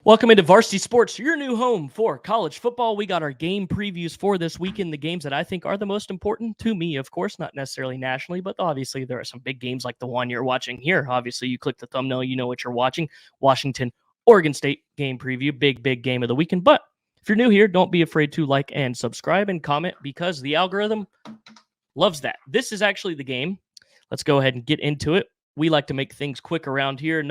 Welcome into Varsity Sports, your new home for college football. We got our game previews for this weekend, the games that I think are the most important to me, of course, not necessarily nationally, but obviously there are some big games like the one you're watching here. Obviously, you click the thumbnail, you know what you're watching. Washington, Oregon State game preview, big game of the weekend. But if you're new here, don't be afraid to like and subscribe and comment because the algorithm loves that. This is actually the game. Let's go ahead and get into it. We like to make things quick around here.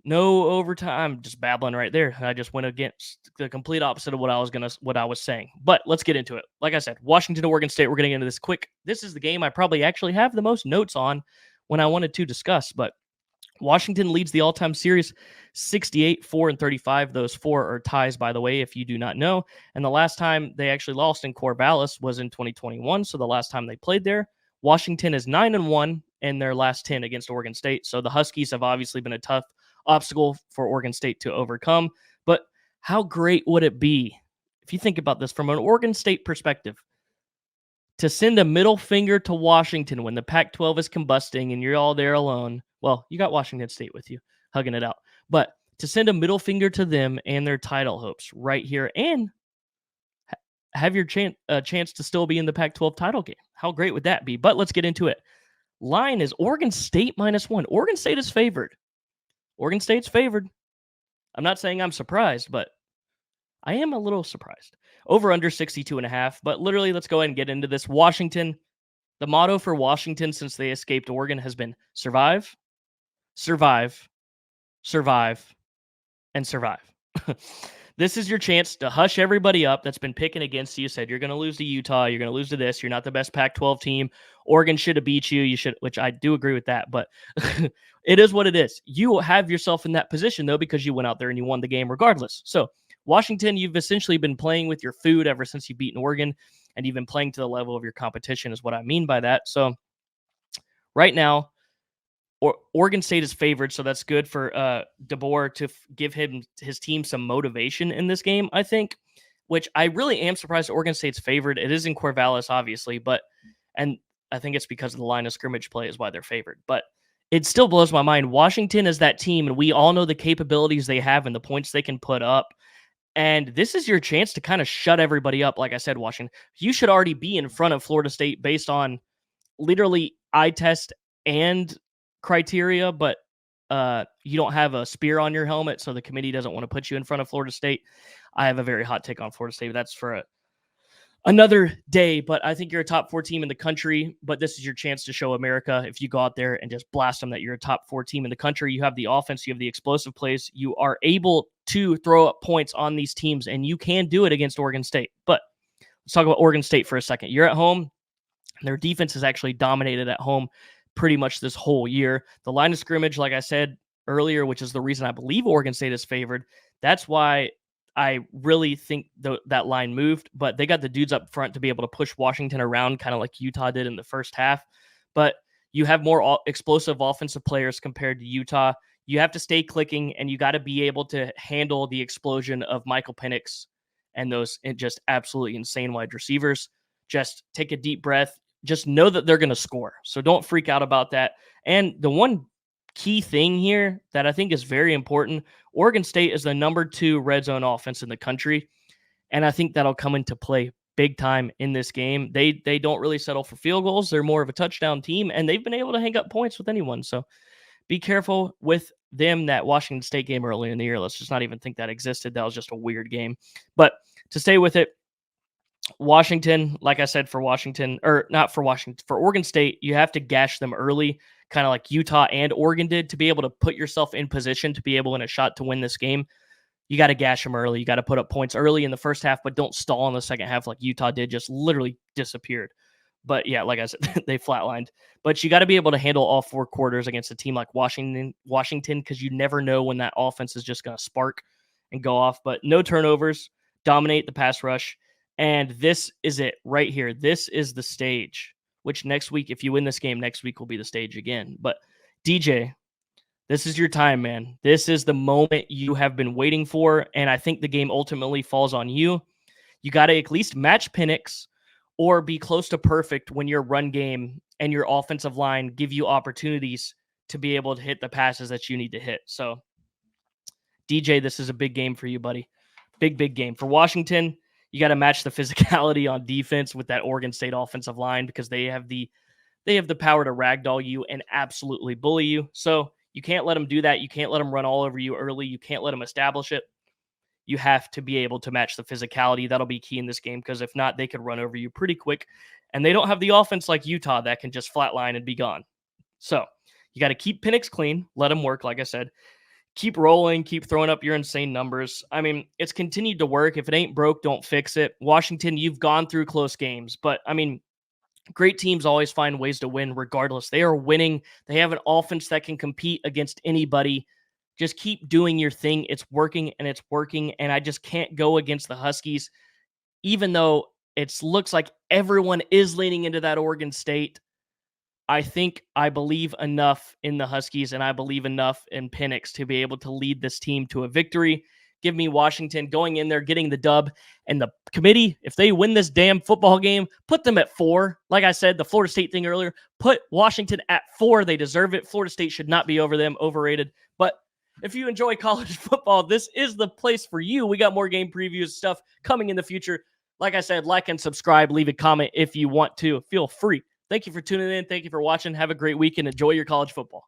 No overtime. I'm just babbling right there. I just went against the complete opposite of what I was saying. But let's get into it. Like I said, Washington, Oregon State. We're getting into this quick. This is the game I probably actually have the most notes on when I wanted to discuss. But Washington leads the all-time series 68, 4, and 35. Those four are ties, by the way, if you do not know. And the last time they actually lost in Corvallis was in 2021. So the last time they played there, Washington is 9-1 in their last 10 against Oregon State. So the Huskies have obviously been a tough obstacle for Oregon State to overcome. But how great would it be, if you think about this from an Oregon State perspective, to send a middle finger to Washington when the Pac-12 is combusting and you're all there alone? Well, you got Washington State with you, hugging it out. But to send a middle finger to them and their title hopes right here and have your chance to still be in the Pac-12 title game. How great would that be? But let's get into it. Line is Oregon State -1. Oregon State is favored. Oregon State's favored. I'm not saying I'm surprised, but I am a little surprised. Over under 62.5. But literally, let's go ahead and get into this. Washington, the motto for Washington since they escaped Oregon has been survive, survive, survive, and survive. This is your chance to hush everybody up that's been picking against you. Said you're going to lose to Utah. You're going to lose to this. You're not the best Pac-12 team. Oregon should have beat you. You should, which I do agree with that. But it is what it is. You have yourself in that position, though, because you went out there and you won the game regardless. So Washington, you've essentially been playing with your food ever since you've beaten Oregon, and you've been playing to the level of your competition is what I mean by that. So right now, Oregon State is favored, so that's good for DeBoer to give his team some motivation in this game, I think, which I really am surprised Oregon State's favored. It is in Corvallis, obviously, and I think it's because of the line of scrimmage play is why they're favored. But it still blows my mind. Washington is that team, and we all know the capabilities they have and the points they can put up. And this is your chance to kind of shut everybody up. Like I said, Washington, you should already be in front of Florida State based on literally eye test and criteria, but you don't have a spear on your helmet, so the committee doesn't want to put you in front of Florida State. I have a very hot take on Florida State, but that's for another day. But I think you're a top 4 team in the country, but this is your chance to show America if you go out there and just blast them that you're a top 4 team in the country. You have the offense, you have the explosive plays, you are able to throw up points on these teams, and you can do it against Oregon State. But let's talk about Oregon State for a second. You're at home. Their defense is actually dominated at home pretty much this whole year. The line of scrimmage, like I said earlier, which is the reason I believe Oregon State is favored. That's why I really think that line moved, but they got the dudes up front to be able to push Washington around kind of like Utah did in the first half. But you have more explosive offensive players compared to Utah. You have to stay clicking, and you got to be able to handle the explosion of Michael Penix and those just absolutely insane wide receivers. Just take a deep breath. Just know that they're going to score. So don't freak out about that. And the one key thing here that I think is very important, Oregon State is the number 2 red zone offense in the country. And I think that'll come into play big time in this game. They don't really settle for field goals. They're more of a touchdown team, and they've been able to hang up points with anyone. So be careful with them. That Washington State game early in the year, let's just not even think that existed. That was just a weird game. But to stay with it, Washington, like I said, for Oregon State, you have to gash them early, kind of like Utah and Oregon did, to be able to put yourself in position to be able in a shot to win this game. You got to gash them early. You got to put up points early in the first half, but don't stall in the second half like Utah did, just literally disappeared. But yeah, like I said, they flatlined. But you got to be able to handle all 4 quarters against a team like Washington, because you never know when that offense is just going to spark and go off. But no turnovers, dominate the pass rush. And this is it right here. This is the stage, which next week, if you win this game, next week will be the stage again. But DJ, this is your time, man. This is the moment you have been waiting for. And I think the game ultimately falls on you. You got to at least match Penix or be close to perfect when your run game and your offensive line give you opportunities to be able to hit the passes that you need to hit. So DJ, this is a big game for you, buddy. Big game. For Washington, you got to match the physicality on defense with that Oregon State offensive line because they have the power to ragdoll you and absolutely bully you. So you can't let them do that. You can't let them run all over you early. You can't let them establish it. You have to be able to match the physicality. That'll be key in this game because if not, they could run over you pretty quick. And they don't have the offense like Utah that can just flatline and be gone. So you got to keep Penix clean, let him work, like I said. Keep rolling, keep throwing up your insane numbers. I mean, it's continued to work. If it ain't broke, don't fix it. Washington, you've gone through close games, but I mean, great teams always find ways to win regardless. They are winning. They have an offense that can compete against anybody. Just keep doing your thing. It's working and it's working. And I just can't go against the Huskies, even though it looks like everyone is leaning into that Oregon State. I believe enough in the Huskies and I believe enough in Penix to be able to lead this team to a victory. Give me Washington going in there, getting the dub. And the committee, if they win this damn football game, put them at 4. Like I said, the Florida State thing earlier, put Washington at 4. They deserve it. Florida State should not be over them, overrated. But if you enjoy college football, this is the place for you. We got more game previews stuff coming in the future. Like I said, like and subscribe. Leave a comment if you want to. Feel free. Thank you for tuning in. Thank you for watching. Have a great week and enjoy your college football.